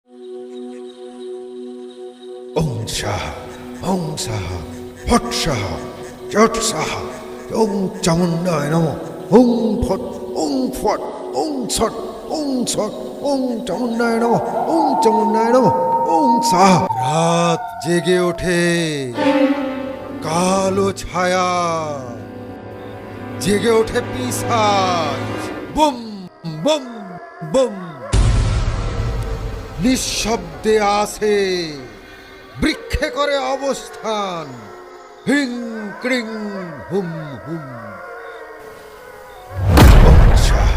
ওং শাহ, ওং শাহ, ফট শাহ, চট শাহ, ওং চামুণ্ডায় নমঃ। ওং ফট, ওং ফট, ওং ছট, ওং ছট, ওং চামুণ্ডায় নমঃ। ওং চামুণ্ডায় নমঃ। ওং শাহ। রাত জেগে ওঠে কালো ছায়া, জেগে ওঠে পিশাচ। বুম বুম বুম, নিঃশব্দে আসে, বৃক্ষে করে অবস্থান। হিং ক্রিং হুম হুম। ওং শাহ,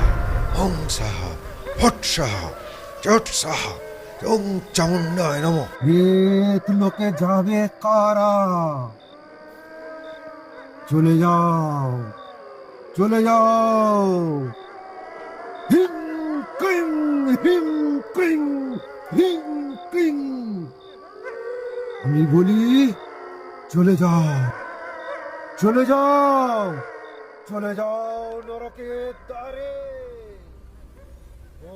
ওং শাহ, ফট শাহ, চট শাহ, ওং চামুণ্ডায় নমঃ। এক লোকে যাবে কারা? চলে যাও, চলে যাও। হিম ক্রিং, হিম ক্রিং, হিম ক্রিং। আমি বলি চলে যাও, চলে যাও, চলে যাও নরকের দ্বারে। ও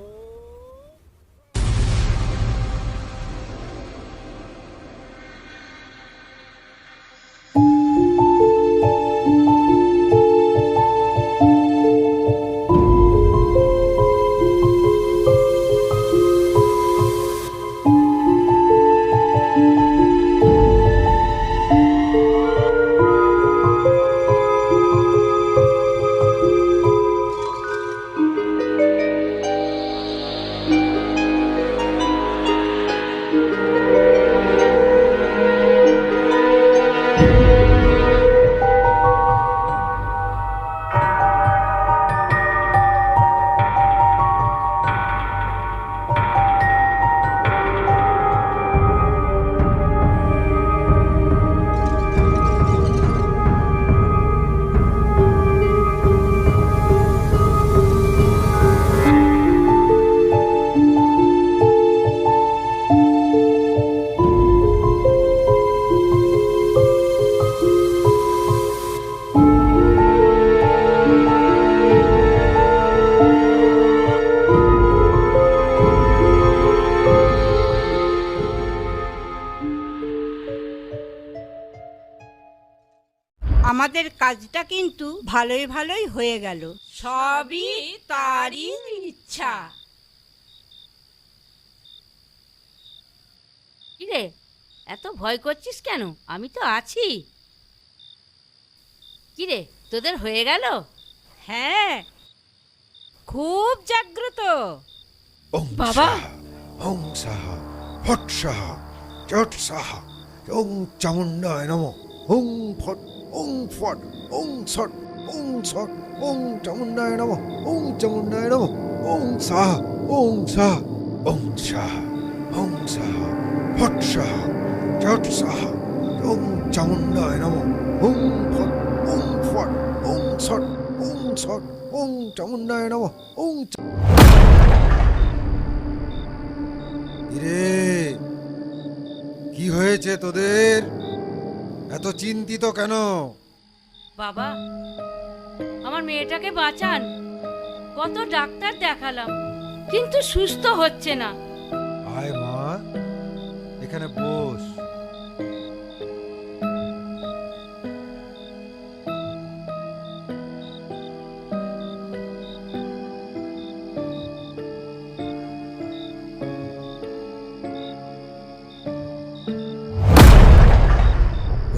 আমাদের কাজটা কিন্তু ভালোই ভালোই হয়ে গেল। সবই তারই ইচ্ছা। কিরে, এত ভয় করছিস কেন? আমি তো আছি। কিরে, তোদের হয়ে গেল? হ্যাঁ, খুব জাগ্রত। ওং বাবা! শাহ, ওং শাহ, ফট শাহ, চট শাহ, ওং চামুণ্ডায় নমঃ। ওং ফট, ওং ফট, ওং ছট, ওং ছট, ওং চামুণ্ডায় নমঃ। ওং চামুণ্ডায় নমঃ। ওং শাহ, ওং শাহ, ওং শাহ, ওং শাহ, ফট শাহ, চট শাহ, ওং চামুণ্ডায় নমঃ। ওং ফট, ওং ফট, ওং ছট, ওং ছট, ওং চামুণ্ডায় নমঃ। ওং রে, কি হয়েছে তোদের? এত চিন্তিত কেন? বাবা, আমার মেয়েটাকে বাঁচান। কত ডাক্তার দেখালাম, কিন্তু সুস্থ হচ্ছে না। আয় মা, এখানে বস।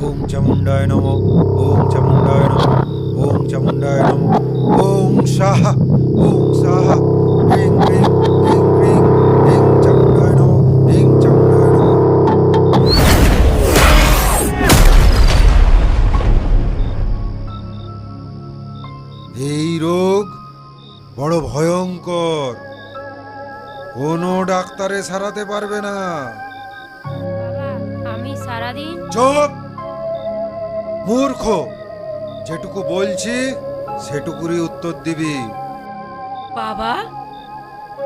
ওং চামুণ্ডায় নমঃ। ওং চামুণ্ডায় নমঃ। ওং চামুণ্ডায় নমঃ। ওং শাহ, ওং শাহ, হ্রিং হ্রিং, হ্রিং হ্রিং, হ্রিং চামুণ্ডায় নমঃ। হ্রিং চামুণ্ডায় নমঃ। এই রোগ বড় ভয়ঙ্কর, কোনো ডাক্তারে সারাতে পারবে না। বাবা, আমি সারাদিন চুপ, মূর্খ। যেটুকু বলছি সেটুকুরই উত্তর দিবি। বাবা,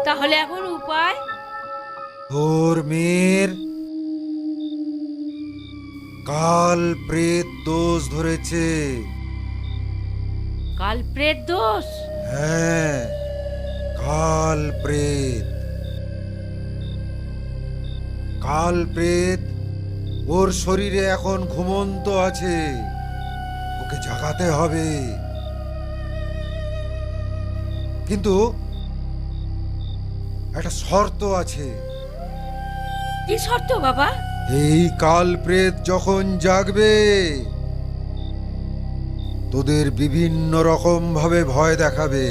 তাহলে এখন উপায়? তোর মেয়ের কাল প্রেত দোষ ধরেছে। কালপ্রেত দোষ? হ্যাঁ, কাল প্রেত। কাল প্রেত ওর শরীরে এখন ঘুমন্ত আছে, ওকে জাগাতে হবে। কিন্তু একটা শর্ত আছে। কি শর্ত বাবা? এই কাল প্রেত যখন জাগবে তোদের বিভিন্ন রকম ভাবে ভয় দেখাবে।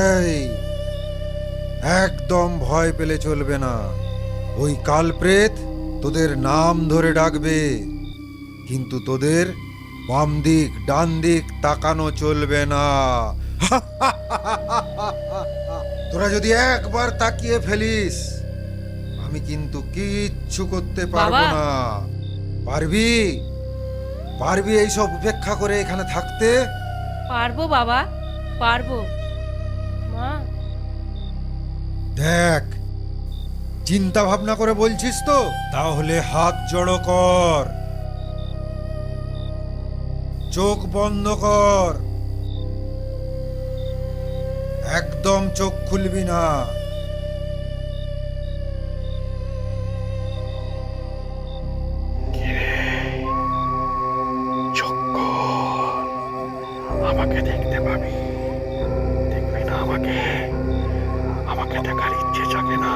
এই একদম ভয় পেলে চলবে না। ওই কাল প্রেত তোদের নাম ধরে ডাকবে, কিন্তু তোদের বাম দিক ডান দিক তাকানো চলবে না। তোরা যদি একবার তাকিয়ে ফেলিস আমি কিন্তু কিচ্ছু করতে পারবো বাবা। না। পারবি? পারবি এইসব উপেক্ষা করে এখানে থাকতে? পারবো বাবা, পারবো। মা, দেখ, চিন্তা ভাবনা করে বলছিস তো? তাহলে হাত জড়ো কর, চোখ বন্ধ কর, একদম চোখ খুলবি না। আমাকে দেখতে পাবি, দেখবি না আমাকে? আমাকে দেখার ইচ্ছে জাগে না?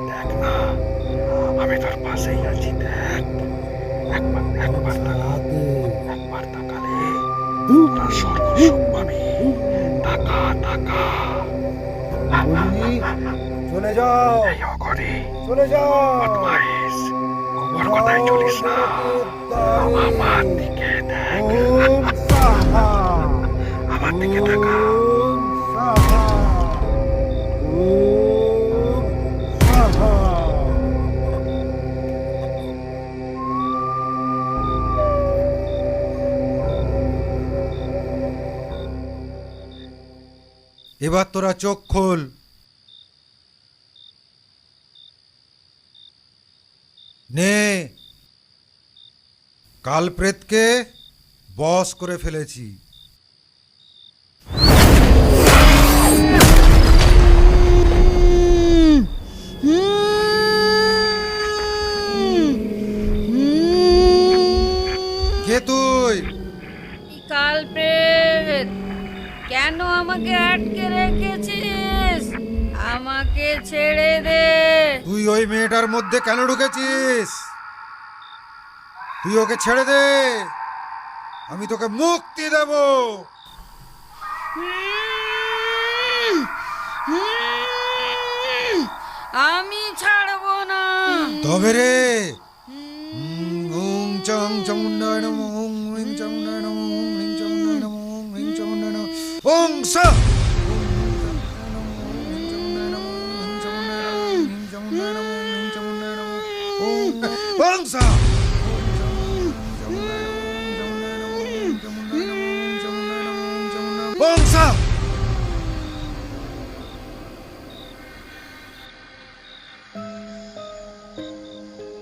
দেখ না, আমি তোর পাশেই আছি। দেখ, একবার একবার একবার তাকালে তোরা সর্বসুখ পাবি। তাকা তাকা। চলে যাও, এই অঘরে চলে যাও। বদমাইশ, খবর কোথায় চলিস না, আমার দিকে দেখ, ওম সাহা, আমার দিকে তাকা। ওম সাহা, ওম সাহা। এবার তোরা চোখ খোল। নে, কালপ্রেতকে বশ করে ফেলেছি। কে তুই? কাল প্রেত, কেন আমাকে আটকে রেখেছিস? আমাকে ছেড়ে দে। তুই ওই মেয়েটার মধ্যে কেন ঢুকেছিস? তুই ওকে ছেড়ে দে, আমি তোকে মুক্তি দেব। আমি ছাড়বো না। তবে রে, ওং চং চামুণ্ডায় নমঃ, ওং হ্রিং চামুণ্ডায় নমঃ, ওং হ্রিং চামুণ্ডায় নমঃ, ওং হ্রিং চামুণ্ডায় নমঃ, ওং সা। ওং সা। ওং সা।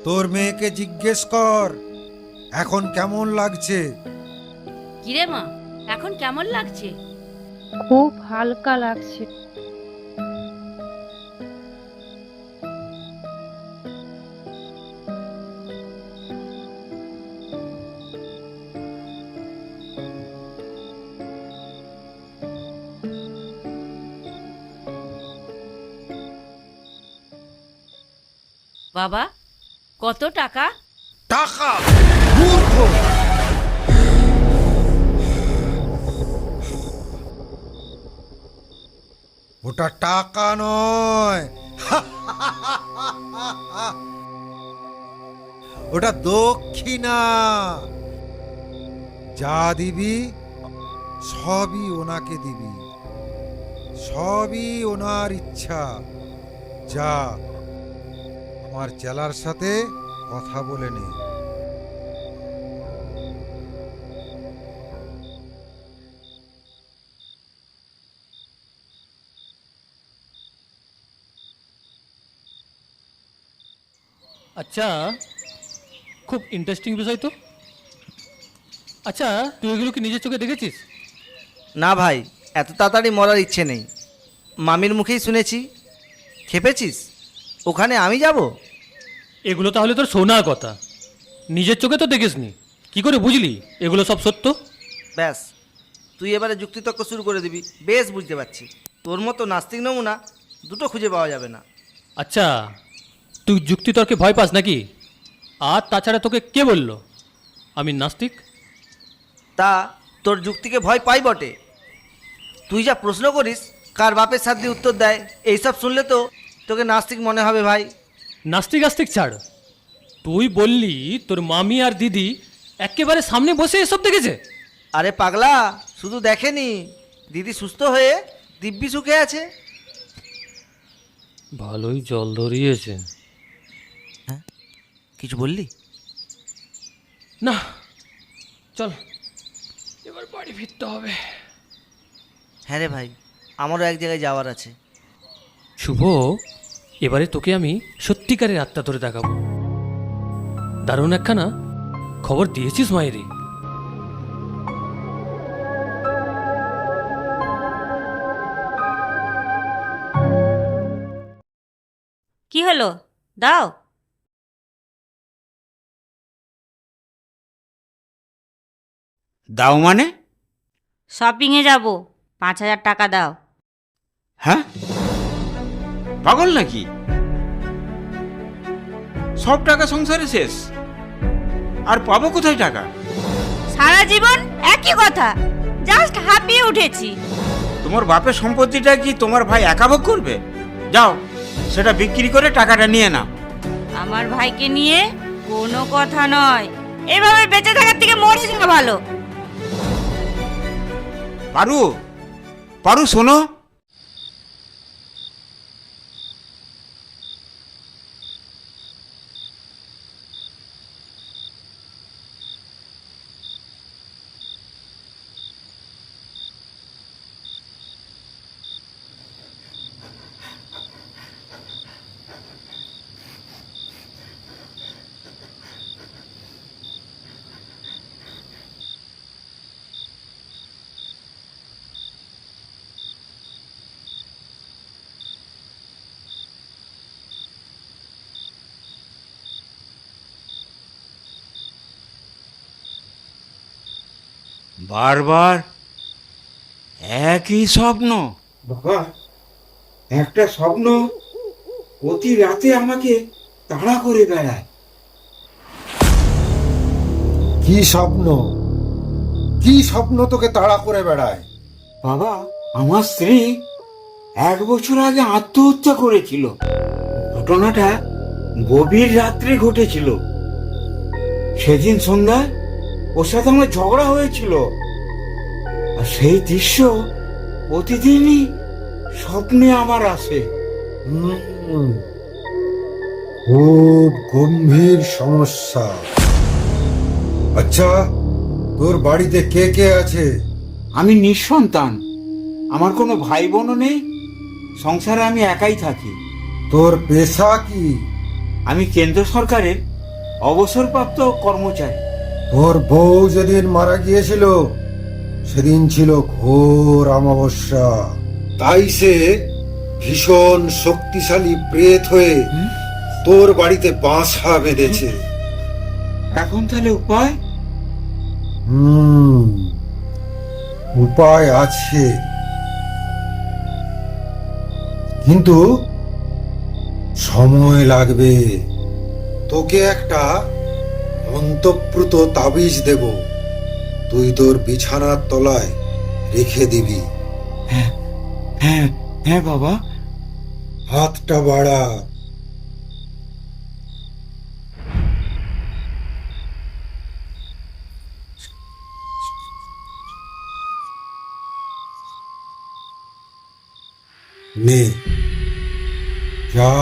তোর মেয়েকে জিজ্ঞেস কর এখন কেমন লাগছে। কিরে মা, এখন কেমন লাগছে? খুব হালকা লাগছে। বাবা, কত টাকা? টাকা? মূর্খ! ওটা টাকা নয়, ওটা দক্ষিণা। যা দিবি সবই ওনাকে দিবি, সবই ওনার ইচ্ছা। যা আমার চেলার সাথে কথা বলে নে। আচ্ছা, খুব ইন্টারেস্টিং বিষয় তো। আচ্ছা, তুই এগুলো কি নিজের চোখে দেখেছিস? না ভাই, এত তাড়াতাড়ি মরার ইচ্ছে নেই। মামির মুখেই শুনেছি। খেপেছিস? ওখানে আমি যাব? এগুলো তাহলে তোর শোনা কথা, নিজের চোখে তো দেখিসনি, কি করে বুঝলি এগুলো সব সত্য? ব্যাস, তুই এবারে যুক্তিতর্ক শুরু করে দিবি, বেশ বুঝতে পারছি। তোর মতো নাস্তিক নমুনা দুটো খুঁজে পাওয়া যাবে না। আচ্ছা, তুই যুক্তিতর্কে ভয় পাস নাকি? আর তাছাড়া তোকে কে বলল আমি নাস্তিক? তা তোর যুক্তিকে ভয় পাই বটে, তুই যা প্রশ্ন করিস, কার বাপের সাথ দিয়ে উত্তর দেয়, এইসব শুনলে তো তোকে নাস্তিক মনে হবে ভাই। নাস্তিক আস্তিক ছাড়, তুই বললি তোর মামি আর দিদি একেবারে সামনে বসে এসব দেখেছে। আরে পাগলা, শুধু দেখেনি, দিদি সুস্থ হয়ে দিব্যি সুখে আছে। ভালোই জল ধরিয়েছে। হ্যাঁ, কিছু বললি? না, চল এবার বাড়ি ফিরতে হবে। হ্যাঁ রে ভাই, আমারও এক জায়গায় যাওয়ার আছে। শুভ, এবারে তোকে আমি সত্যিকারের আত্মা ধরে দেখাবো। দারুণ একখানা খবর দিয়েছিস মায়েরে। কি হলো, দাও। দাও মানে? শপিংয়ে যাব, 5,000 টাকা দাও। হ্যাঁ, পাগল নাকি? সব টাকা সংসারে শেষ, আর পাবো কোথায় টাকা? সারা জীবন একই কথা, জাস্ট হাঁপিয়ে উঠেছি। তোমার বাপের সম্পত্তিটা কি তোমার ভাই একা ভোগ করবে? যাও, সেটা বিক্রি করে টাকাটা নিয়ে নাও। আমার ভাইকে নিয়ে কোনো কথা নয়, এভাবে বেঁচে থাকার থেকে মরে যাওয়া ভালো। পারু, পারু শোনো। বারবার একই স্বপ্ন। বাবা, একটা স্বপ্ন প্রতি রাতে আমাকে তাড়া করে বেড়ায়। কি স্বপ্ন? কি স্বপ্ন তোকে তাড়া করে বেড়ায়? বাবা, আমার স্ত্রী 1 বছর আগে আত্মহত্যা করেছিল। ঘটনাটা গভীর রাত্রে ঘটেছিল। সেদিন সন্ধ্যায় ওর সাথে আমার ঝগড়া হয়েছিল, আর সেই দৃশ্য প্রতিদিনই স্বপ্নে আমার আসে। খুব গম্ভীর সমস্যা। আচ্ছা, তোর বাড়িতে কে কে আছে? আমি নিঃসন্তান, আমার কোনো ভাই বোনও নেই, সংসারে আমি একাই থাকি। তোর পেশা কি? আমি কেন্দ্র সরকারের অবসরপ্রাপ্ত কর্মচারী। তোর বউ যেদিন মারা গিয়েছিল সেদিন ছিল ঘোর অমাবস্যা, তাই সে ভীষণ শক্তিশালী প্রেত হয়ে তোর বাড়িতে বাসা বেঁধেছে। এখন তাহলে উপায়? উপায় আছে, কিন্তু সময় লাগবে। তোকে একটা মন্ত্রপ্রুত তাবিজ দেব, তুই তোর বিছানার তলায় রেখে দিবি। হ্যাঁ হ্যাঁ হ্যাঁ বাবা। হাতটা বাড়া। নে, যা,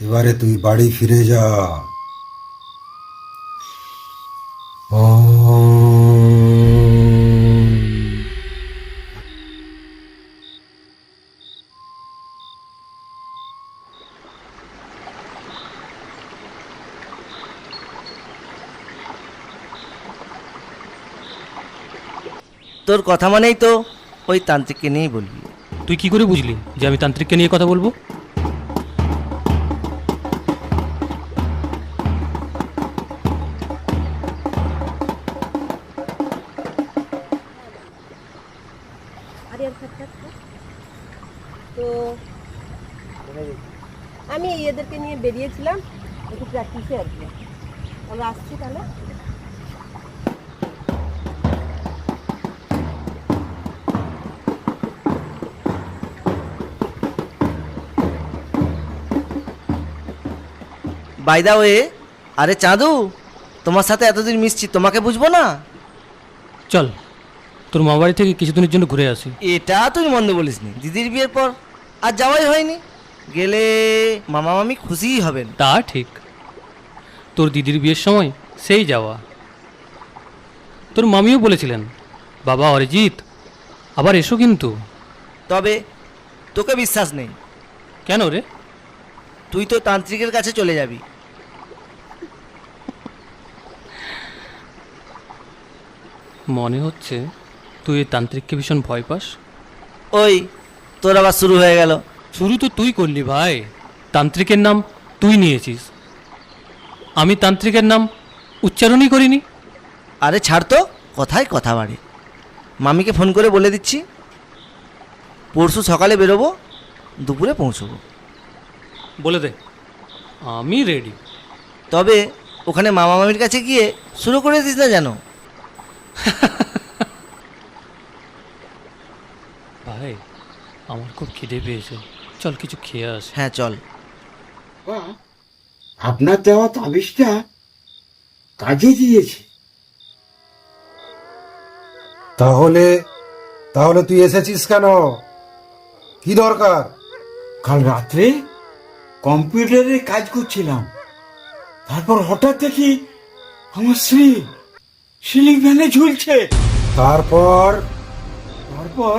এবারে তুই বাড়ি ফিরে যা। তোর কথা মানেই তো ওই তান্ত্রিককে নিয়েই বলবি। তুই কি করে বুঝলি যে আমি তান্ত্রিককে নিয়ে কথা বলবো? আমি এদেরকে নিয়ে বেরিয়েছিলাম একটু প্র্যাকটিসে আর কি। আমরা আসছি তাহলে। বাই দা ওয়ে, আরে চাঁদু, তোমার সাথে এতদিন মিশছি, তোমাকে বুঝবো না? চল তোর মা বাড়ি থেকে কিছুদিনের জন্য ঘুরে আসি। এটা তুই মন্দ বলিসনি, দিদির বিয়ের পর আর যাওয়াই হয়নি। গেলে মামা মামি খুশিই হবেন। তা ঠিক, তোর দিদির বিয়ের সময় সেই যাওয়া। তোর মামিও বলেছিলেন, বাবা অরিজিৎ আবার এসো কিন্তু। তবে তোকে বিশ্বাস নেই। কেন রে? তুই তো তান্ত্রিকের কাছে চলে যাবি। মনে হচ্ছে তুই এই তান্ত্রিককে ভীষণ ভয় পাস। ওই তোর আবার শুরু হয়ে গেল। শুরু তো তুই করলি ভাই, তান্ত্রিকের নাম তুই নিয়েছিস, আমি তান্ত্রিকের নাম উচ্চারণই করিনি। আরে ছাড় তো, কথায় কথা বাড়ে। মামিকে ফোন করে বলে দিচ্ছি, পরশু সকালে বেরোবো, দুপুরে পৌঁছবো। বলে দে, আমি রেডি। তবে ওখানে মামা মামির কাছে গিয়ে শুরু করে দিস না যেন। ভাই আমার খুব খিদে পেয়েছে, চল কিছু খেয়ে আস। হ্যাঁ চল। আপনার দেওয়া তাবিজটা কাজে দিয়েছে। তাহলে তাহলে তুই এসেছিস কেন? কি দরকার? কাল রাত্রে কম্পিউটারে কাজ করছিলাম, তারপর হঠাৎ দেখি আমার স্ত্রী সিলিং ফ্যানে ঝুলছে। তারপর তারপর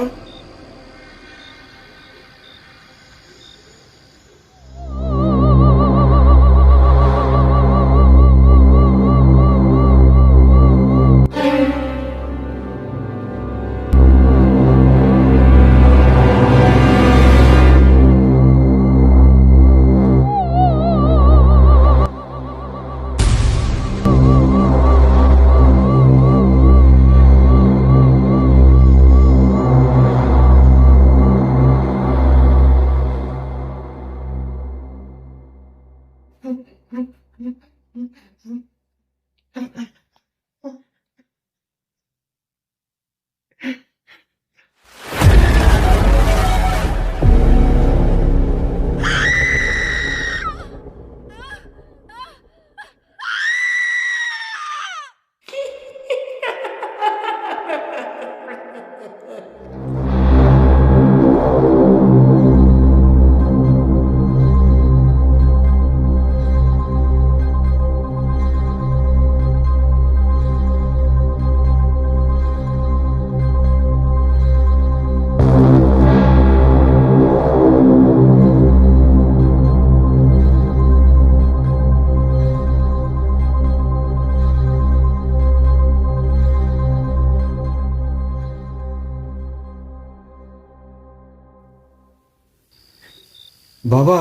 বাবা,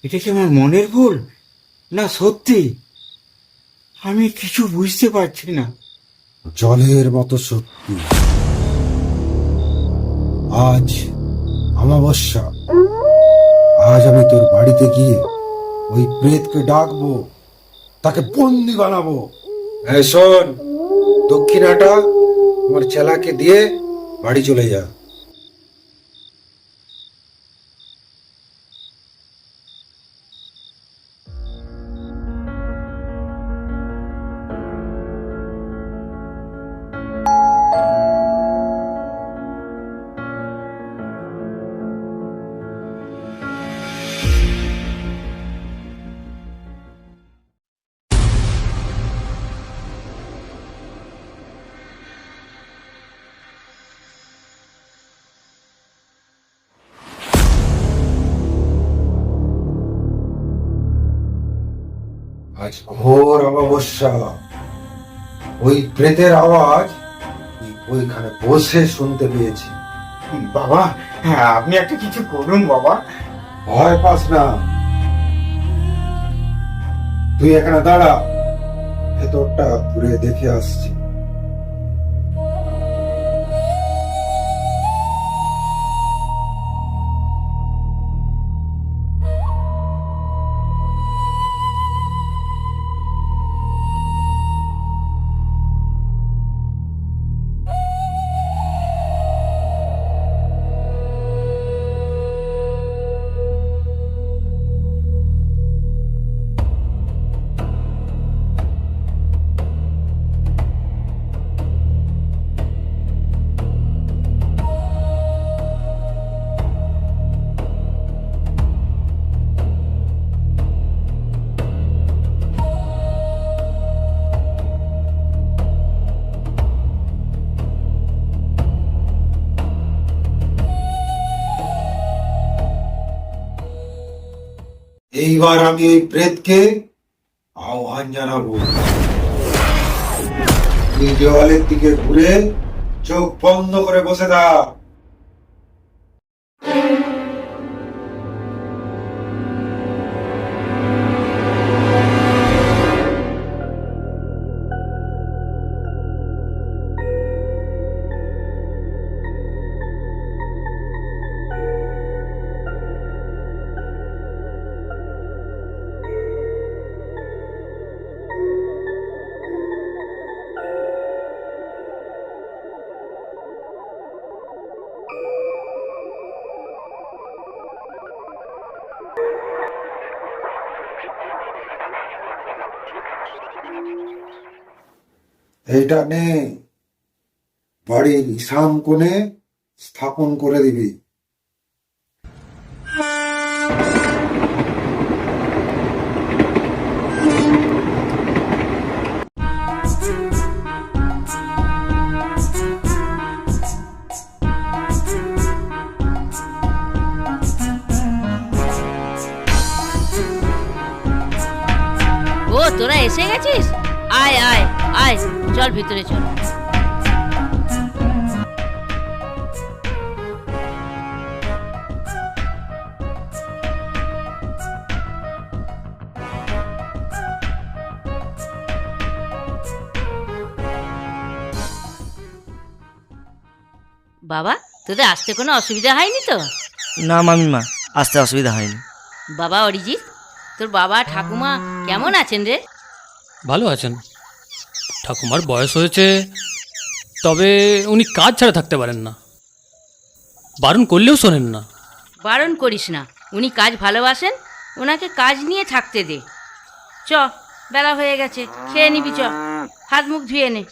এটা কি আমার মনের ভুল না সত্যি? আমি কিছু বুঝতে পারছি না। জলের মতো সত্যি। আজ অমাবস্যা, আজ আমি তোর বাড়িতে গিয়ে ওই প্রেতকে ডাকবো, তাকে বন্দি বানাবো। এই শোন, দক্ষিণাটা আমার চেলাকে দিয়ে বাড়ি চলে যা। আজ ঘোর অমাবস্যা, ওই প্রেতের আওয়াজ ওইখানে বসে শুনতে পেয়েছি। বাবা, হ্যাঁ আপনি একটা কিছু করুন বাবা। ভয় পাস না, তুই এখানে দাঁড়া, ভেতরটা ঘুরে দেখে আসছি। এইবার আমি ওই প্রেতকে আহ্বান জানাবো। তুই দেওয়ালের দিকে ঘুরে চোখ বন্ধ করে বসে থাক। এইটা নে, বাড়ির ঈশান কোণে স্থাপন করে দিবি। ও তোরা এসে গেছিস? আয় আয় আয়, চল ভিতরে চল। বাবা, তোদের আসতে কোনো অসুবিধা হয়নি তো? না মামিমা, আসতে অসুবিধা হয়নি। বাবা অরিজিৎ, তোর বাবা ঠাকুমা কেমন আছেন রে? ভালো আছেন। ঠাকুমার বয়স হয়েছে, তবে উনি কাজ ছাড়া থাকতে পারেন না। বারণ করলেও শোনেন না। বারণ করিস না, উনি কাজ ভালোবাসেন, ওনাকে কাজ নিয়ে থাকতে দে। চ, বেলা হয়ে গেছে, খেয়ে নিবি, চ, হাত মুখ ধুয়ে নে।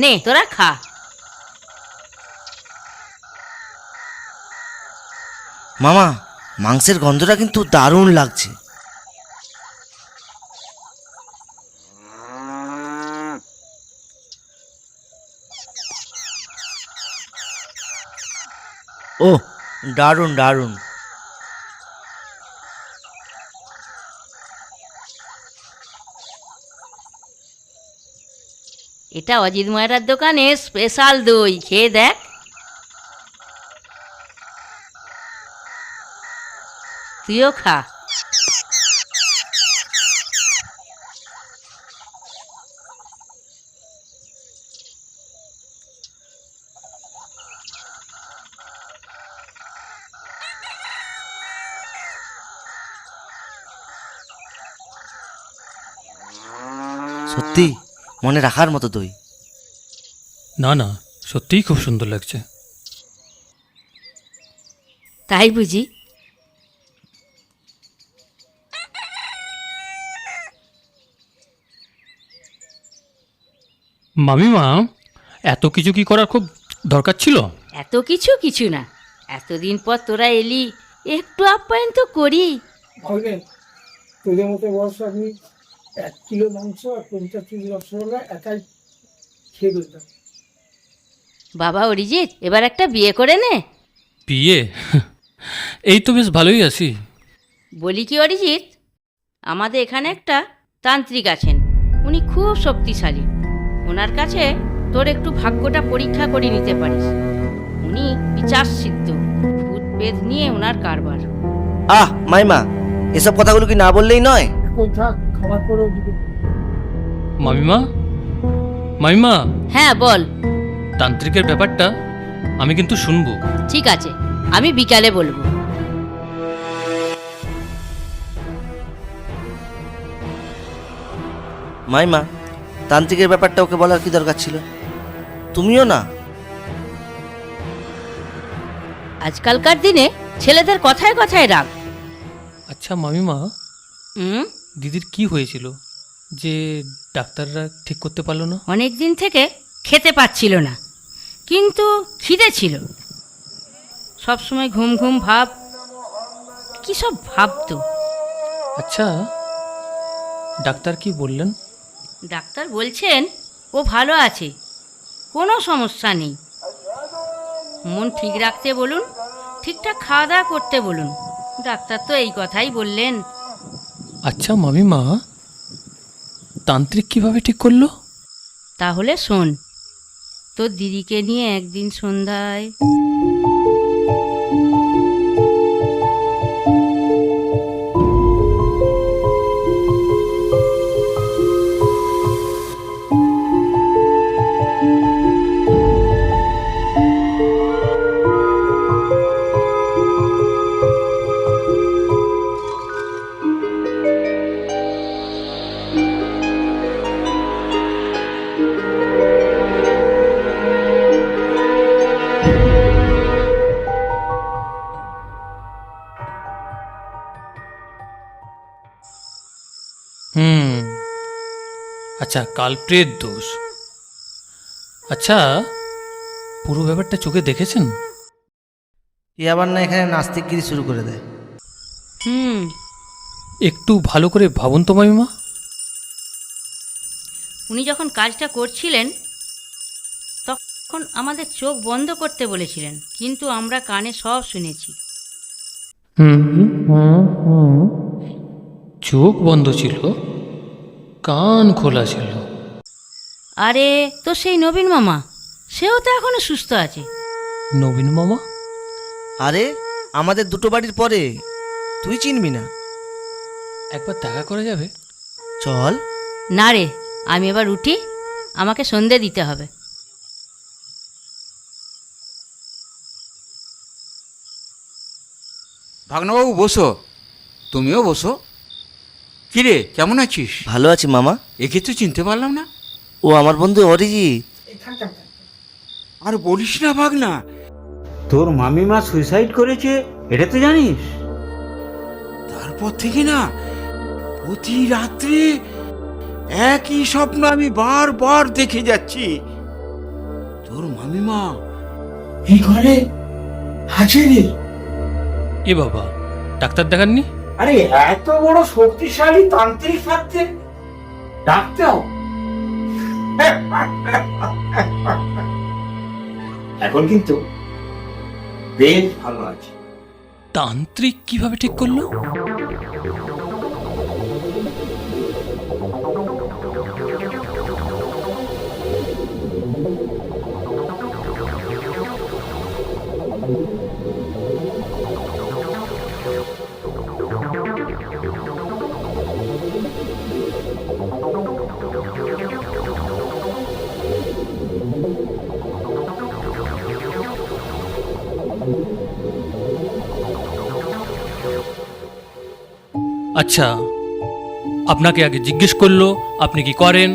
নে তোরা খা। মামা, মাংসের গন্ধটা কিন্তু দারুণ লাগছে। ও, দারুণ দারুণ। এটা অজিত ময়রার দোকানে স্পেশাল দই, খেয়ে দেখ। তুইও খা। সত্যি মনে রাখার মতো দই। না না, সত্যিই খুব সুন্দর লাগছে। তাই বুঝি? মামিমা, এত কিছু কি করার খুব দরকার ছিল? এত কিছু কিছু না, এতদিন পর তোরা এলি, একটু আপ্যায়ন তো করি। তোদের মতো বয়স আমি 1 কিলো মাংস আর 50 পিস রসগোল্লা একাই খেয়ে ফেলতাম। বাবা অরিজিৎ, এবার একটা বিয়ে করে নে। বিয়ে? এই তো বেশ ভালোই আছি। বলি কি অরিজিৎ, আমাদের এখানে একটা তান্ত্রিক আছেন, উনি খুব শক্তিশালী। ওনার কাছে তোর একটু ভাগ্যটা পরীক্ষা করে নিতে পারিস। উনি বিচার সিদ্ধ, ভূত পেত নিয়ে ওনার কারবার। আহ মাইমা, এসব কথাগুলো কি না বললেই নয়? এখন থাক, খাবার পরেও দিবে। মামিমা, মামিমা, হ্যাঁ বল। তান্ত্রিকের ব্যাপারটা আমি কিন্তু শুনবো। ঠিক আছে, আমি বিকালে বলবো। মাইমা, তান্ত্রিকের ব্যাপারটা ওকে বলার কি দরকার ছিল? তুমিও না। আজকালকার দিনে ছেলেদের কথায় কথায় রাগ। আচ্ছা মামিমা, হুম, দিদির কি হয়েছিল যে ডাক্তাররা ঠিক করতে পারলো না? অনেক দিন থেকে খেতে পাচ্ছিল না, কিন্তু খিদে ছিল। সবসময় ঘুম ঘুম ভাব, কি সব ভাবতো। আচ্ছা, ডাক্তার কি বললেন? ডাক্তার বলছেন ও ভালো আছে, কোনো সমস্যা নেই। মন ঠিক রাখতে বলুন, ঠিকঠাক খাওয়া দাওয়া করতে বলুন। ডাক্তার তো এই কথাই বললেন। আচ্ছা মামিমা, তান্ত্রিক কিভাবে ঠিক করলো? তাহলে শোন, তোর দিদিকে নিয়ে একদিন সন্ধ্যায় হুম, আচ্ছা, কালপ্রিয়ের দোষ। আচ্ছা, পুরো ব্যাপারটা চোখে দেখেছেন? এ আবার না এখানে নাস্তিকগিরি শুরু করে দেয়। হুম, একটু ভালো করে ভাবুন তো মামিমা। উনি যখন কাজটা করছিলেন তখন আমাদের চোখ বন্ধ করতে বলেছিলেন, কিন্তু আমরা কানে সব শুনেছি। চোখ বন্ধ ছিল, কান খোলা ছিল। আরে তো সেই নবীন মামা, সেও তো এখনো সুস্থ আছে। নবীন মামা? আরে আমাদের দুটো বাড়ির পরে, তুই চিনবি না? একবার দেখা করা যাবে? চল। না রে, আমি এবার উঠি, আমাকে সন্ধে দিতে হবে। ভাগ্নবাবু বসো, তুমিও বসো। কিরে, কেমন আছিস? ভালো আছি মামা। একে তো চিনতে পারলাম না। ও আমার বন্ধু অরিজিৎ। আর বলিস না ভাগনা, তোর মামিমা সুইসাইড করেছে, এটা তো জানিস? তারপর থেকে না প্রতি রাত্রে একই স্বপ্ন আমি বারবার দেখে যাচ্ছি। তোর মামিমা এই ঘরে আছে রে। এ বাবা, ডাক্তার দেখাননি? আরে এত বড় শক্তিশালী তান্ত্রিক থাকতে ডাকতে হবে? এখন কিন্তু বেশ ভালো আছে। তান্ত্রিক কিভাবে ঠিক করলো? আচ্ছা, আপনাকে আগে জিজ্ঞেস করলো আপনি কি করেন,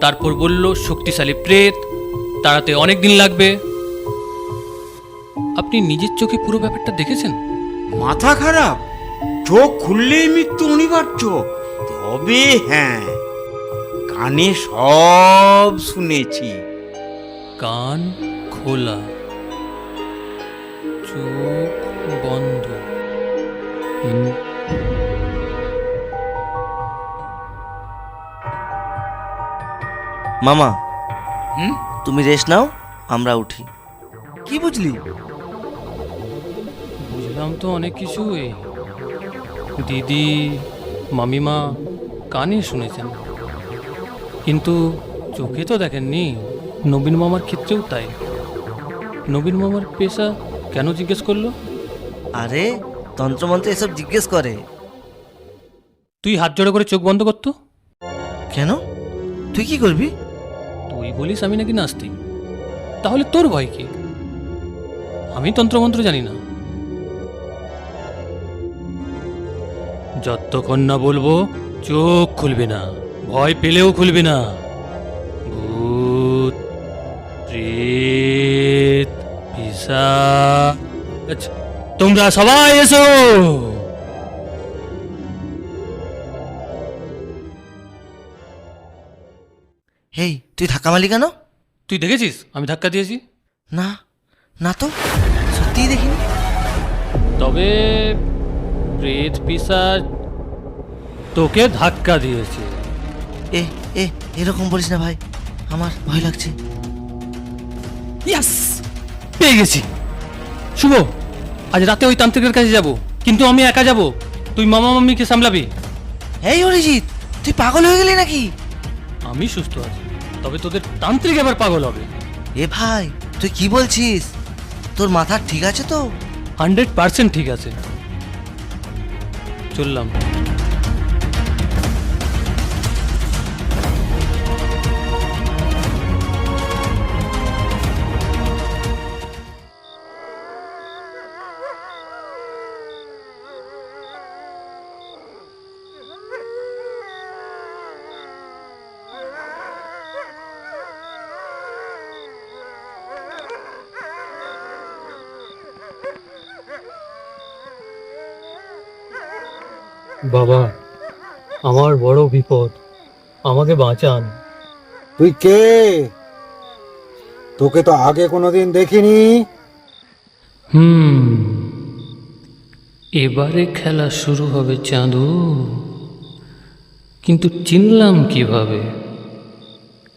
তারপর বলল শক্তিশালী প্রেত, তাড়াতে অনেক দিন লাগবে। আপনি নিজের চোখে পুরো ব্যাপারটা দেখেছেন? মাথা খারাপ? চোখ খুললেই মৃত্যু অনিবার্য। তবে হ্যাঁ, কানে সব শুনেছি। কান খোলা, চোখ বন্ধ। মামা, হুম? তুমি রেস্ট নাও, আমরা উঠি। কি বুঝলি? বুঝলাম তো অনেক কিছুই। দিদি, মামিমা কানে শুনেছেন, কিন্তু চোখে তো দেখেননি। নবীন মামার ক্ষেত্রেও তাই। নবীন মামার পেশা কেন জিজ্ঞেস করলো? আরে তন্ত্রমন্ত্র এসব জিজ্ঞেস করে। তুই হাত জোড়া করে চোখ বন্ধ করতো। কেন? তুই কি করবি? তুই বলিস আমি নাকি নাস্তিক, তাহলে তোর ভয় কি? আমি তন্ত্রমন্ত্র জানি না। যতক্ষণ না বলবো চোখ খুলবে না, ভয় পেলেও খুলবে না। ভূত, প্রেত, পিশাচ তোমরা সবাই এসো। হেই, তুই ধাক্কা মারলি কেন? তুই দেখেছিস আমি ধাক্কা দিয়েছি? না, না তো, সত্যিই দেখিনি। তবে প্রেত পিশাচ তোকে ধাক্কা দিয়েছে। এ এ এরকম বলিস না ভাই, আমার ভয় লাগছে। ইয়াস, পেয়ে গেছি। শুভ, আজ রাতে ওই তান্ত্রিকের কাছে যাব, কিন্তু আমি একা যাব। তুই মামা মাম্মিকে সামলাবি। এই অরিজিৎ, তুই পাগল হয়ে গেলি নাকি? আমি সুস্থ আছি, তবে তোদের তান্ত্রিক এবার পাগল হবে। এ ভাই, তুই কি বলছিস? তোর মাথা ঠিক আছে তো? 100% ঠিক আছে। চললাম। বাবা, আমার বড় বিপদ, আমাকে বাঁচান। তুই কে? তোকে তো আগে কোনোদিন দেখিনি। এবারে খেলা শুরু হবে চাঁদু, কিন্তু চিনলাম কিভাবে?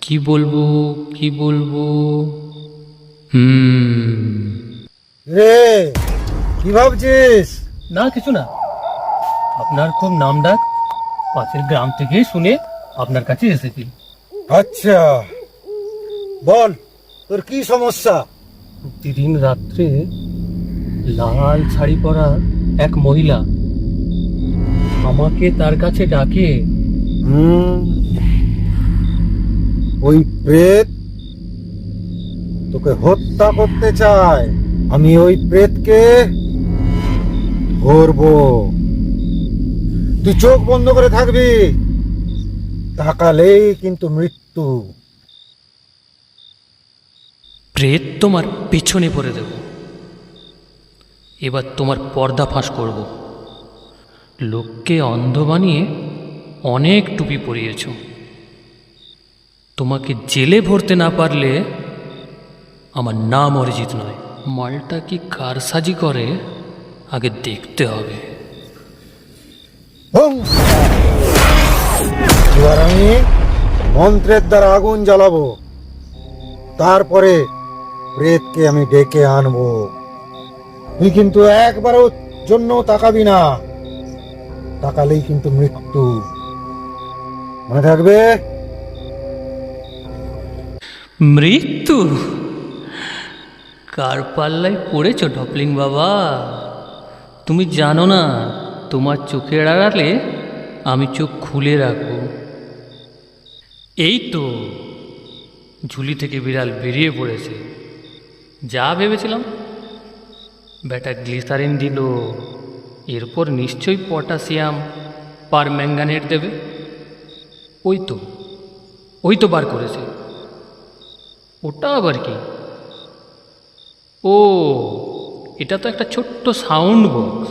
কি বলবো কি বলবো? রে, কি ভাবছিস? না, কিছু না। আপনার খুব নাম ডাক, পাশের গ্রাম থেকে শুনে আপনার কাছে এসেছি। আচ্ছা, বল তোর কি সমস্যা? প্রতিদিন রাত্রে লাল শাড়ি পরা এক মহিলা আমাকে তার কাছে ডাকে। ওই প্রেত তোকে হত্যা করতে চায়। আমি ওই প্রেতকে ধরবো। তুই চোখ বন্ধ করে থাকবি, তাকালেই কিন্তু মৃত্যু। প্রেত তোমার পেছনে পড়ে দেব। এবার তোমার পর্দা ফাঁস করব। লোককে অন্ধ বানিয়ে অনেক টুপি পরিয়েছ। তোমাকে জেলে ভরতে না পারলে আমার নাম অরিজিৎ নয়। মালটা কি কারসাজি করে আগে দেখতে হবে। এবার আমি মন্ত্রের দ্বারা আগুন জ্বালাবো, তারপরে প্রেতকে আমি ডেকে আনবো। তুই কিন্তু একবারও জন্য তাকাবি না, তাকালেই কিন্তু মৃত্যু। মনে থাকবে? মৃত্যু? কার পাল্লায় পড়েছ ডপলিং বাবা? তুমি জানো না, তোমার চোখের আড়ালে আমি চোখ খুলে রাখবো। এই তো ঝুলি থেকে বিড়াল বেরিয়ে পড়েছে। যা ভেবেছিলাম, ব্যাটা গ্লিসারিন দিল, এরপর নিশ্চয়ই পটাশিয়াম পারম্যাঙ্গানেট দেবে। ওই তো বার করেছে। ওটা আবার কি? ও, এটা তো একটা ছোট্ট সাউন্ড বক্স।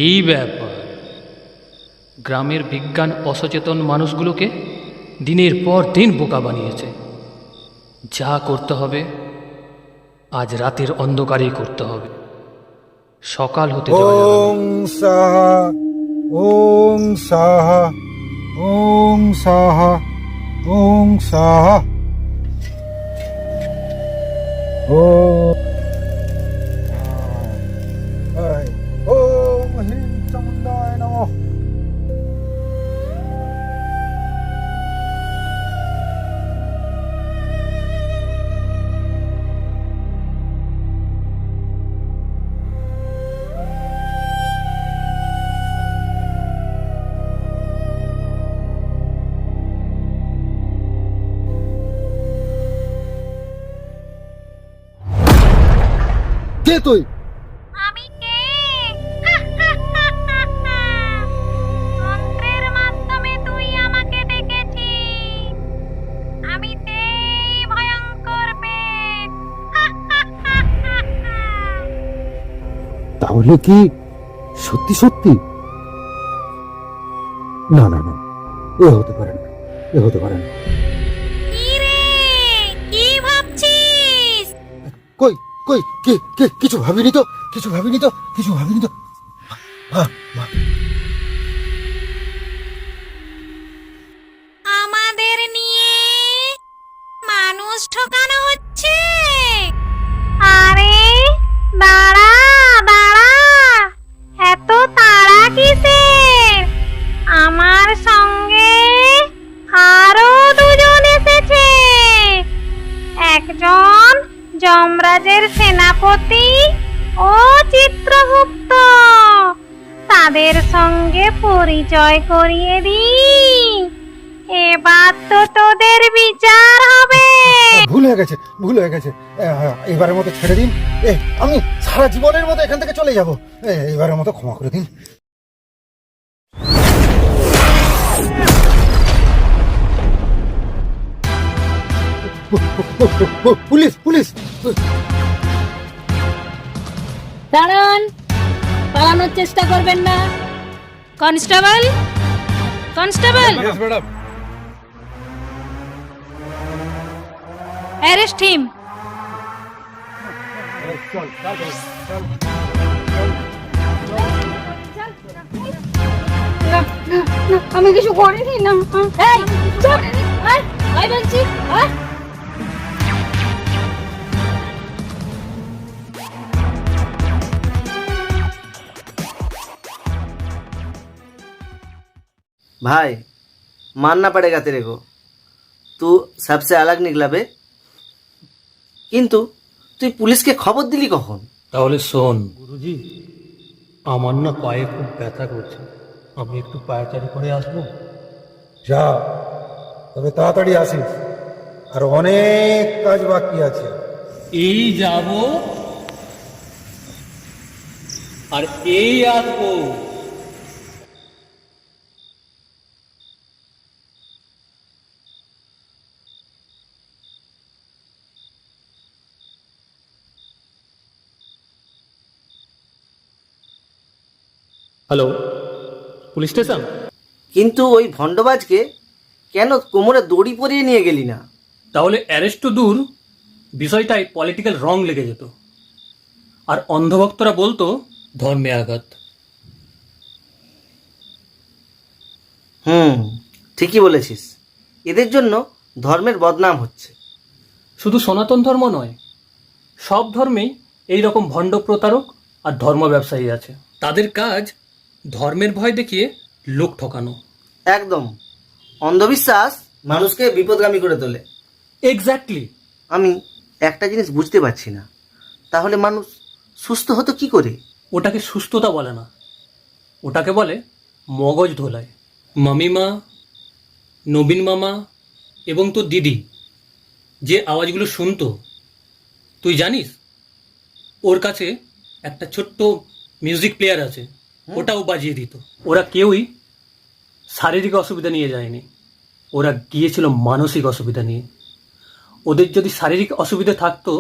এই ব্যাপার। গ্রামের বিজ্ঞান অসচেতন মানুষগুলোকে দিনের পর দিন বোকা বানিয়েছে। যা করতে হবে আজ রাতের অন্ধকারেই করতে হবে। সকাল হতে দেওয়া যাবে না। ওং সাহা, ওং সাহা, ওং সাহা, ওং সাহা। ওম হ্রিং চামুণ্ডায় নমঃ। কে তুই? আমি কে? মন্ত্রের মাধ্যমে তুই আমাকে ডেকেছিস। আমি সেই ভয়ঙ্কর পেট। তাহলে কি সত্যি সত্যি? না না না, এ হতে পারে না, এ হতে পারে না। কি রে, কি ভাবছিস? কই কই কিছু ভাবিনি তো, কিছু ভাবিনি তো, কিছু ভাবিনি তো। মা, আমাদের নিয়ে মানুষ ঠকানো হচ্ছে। আরে দাঁড়া দাঁড়া, এত তাড়া কিসের? আমার সঙ্গে আরো দুজন এসেছে। একজন যমরাজের সেনাপতি ও চিত্রগুপ্ত। তাদের সঙ্গে পরিচয় করিয়ে দিই, এবার তো তোদের বিচার হবে। ভুল হয়ে গেছে, ভুল হয়ে গেছে। এবারের মতো ছেড়ে দিন। আমি সারা জীবনের মতো এখান থেকে চলে যাব। এবারের মতো ক্ষমা করে দিন। Police police! দাঁড়ান, পালানোর চেষ্টা করবেন না। Constable, constable, arrest him. আমি কিছু করিনি না। এই চুপ, আই বলছি। भाई मानना पड़ेगा तेरे को, तू सबसे अलग निकला बे। কিন্তু তুই পুলিশকে খবর দিলি কখন? তাহলে শোন গুরুজি, আমার না পায়ে খুব ব্যথা করছে, আমি একটু পায়চারি করে আসবো। যা, তবে তাড়াতাড়ি আসিস, আর অনেক কাজ বাকি আছে। এই যাব আর এই আসবো। Hello, police station? কিন্তু ওই ভণ্ডবাজকে কেন কোমরে দড়ি পরিয়ে নিয়ে গেলি না? তাহলে অ্যারেস্ট তো দূর, বিষয়টাই পলিটিক্যাল রং লেগে যেত, আর অন্ধভক্তরা বলতো ধর্মে আঘাত। ঠিকই বলেছিস, এদের জন্য ধর্মের বদনাম হচ্ছে। শুধু সনাতন ধর্ম নয়, সব ধর্মেই এই রকম ভণ্ড প্রতারক আর ধর্ম ব্যবসায়ী আছে। তাদের কাজ ধর্মের ভয় দেখিয়ে লোক ঠকানো। একদম, অন্ধবিশ্বাস মানুষকে বিপদগামী করে তোলে। এক্স্যাক্টলি। আমি একটা জিনিস বুঝতে পারছি না, তাহলে মানুষ সুস্থ হতো কি করে? ওটাকে সুস্থতা বলে না, ওটাকে বলে মগজ ধোলাই। মামিমা, নবীন মামা এবং তোর দিদি যে আওয়াজগুলো শুনতো, তুই জানিস ওর কাছে একটা ছোট্ট মিউজিক প্লেয়ার আছে, ওটাও বাজিয়ে দিত। ওরা কেউই শারীরিক অসুবিধা নিয়ে যায়নি, ওরা গিয়েছিল মানসিক অসুবিধা নিয়ে। ওদের যদি শারীরিক অসুবিধা থাকতো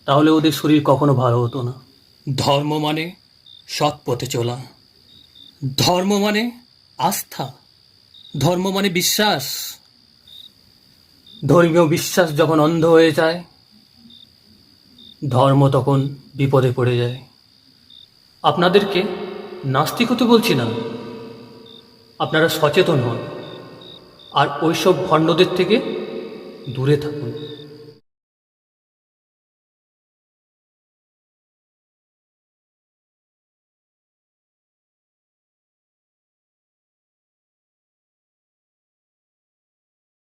তাহলে ওদের শরীর কখনো ভালো হতো না। ধর্ম মানে সৎ পথে চলা, ধর্ম মানে আস্থা, ধর্ম মানে বিশ্বাস। ধর্মীয় বিশ্বাস যখন অন্ধ হয়ে যায়, ধর্ম তখন বিপদে পড়ে যায়। আপনাদেরকে নাস্তিক হতে বলছি না, আপনারা সচেতন হন আর ওইসব ভণ্ডদের থেকে দূরে থাকুন।